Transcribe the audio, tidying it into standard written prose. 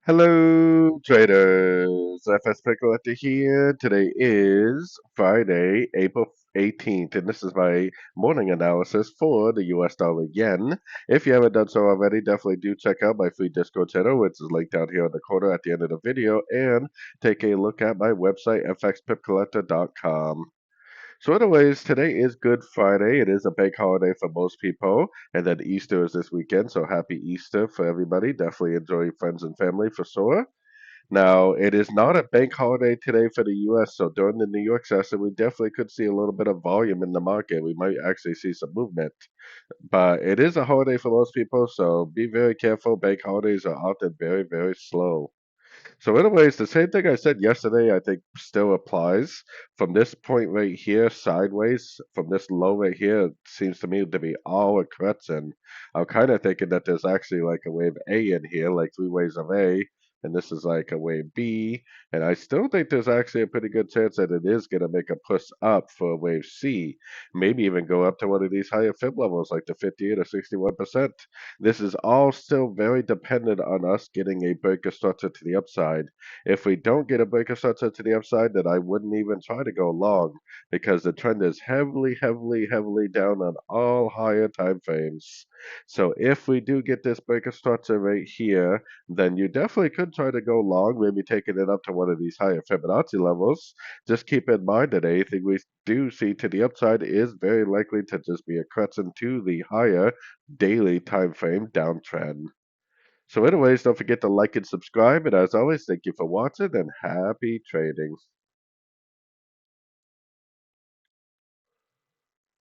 Hello, traders. FX Pip Collector here. Today is Friday, April 18th, and this is my morning analysis for the US dollar yen. If you haven't done so already, definitely do check out my free Discord channel, which is linked down here in the corner at the end of the video, and take a look at my website, fxpipcollector.com. So, anyways, today is Good Friday. It is a bank holiday for most people, and then Easter is this weekend. So, happy Easter for everybody. Definitely enjoy friends and family for sure. Now, it is not a bank holiday today for the US, so during the New York session, we definitely could see a little bit of volume in the market. We might actually see some movement, but it is a holiday for most people, so be very careful. Bank holidays are often very, very slow. So, anyways, the same thing I said yesterday, I think still applies. From this point right here, sideways, from this low right here, it seems to me to be all a correction. I'm kind of thinking that there's actually like a wave A in here, like three waves of A, and this is like a wave B. And I still think there's actually a pretty good chance that it is going to make a push up for wave C, maybe even go up to one of these higher fib levels, like the 58 or 61%. This is all still very dependent on us getting a breaker structure to the upside. If we don't get a breaker structure to the upside, then I wouldn't even try to go long because the trend is heavily, heavily, heavily down on all higher time frames. So if we do get this breaker structure right here, then you definitely could try to go long, maybe taking it up to one of these higher Fibonacci levels. Just keep in mind that anything we do see to the upside is very likely to just be a correction to the higher daily time frame downtrend. So anyways, don't forget to like and subscribe. And as always, thank you for watching and happy trading.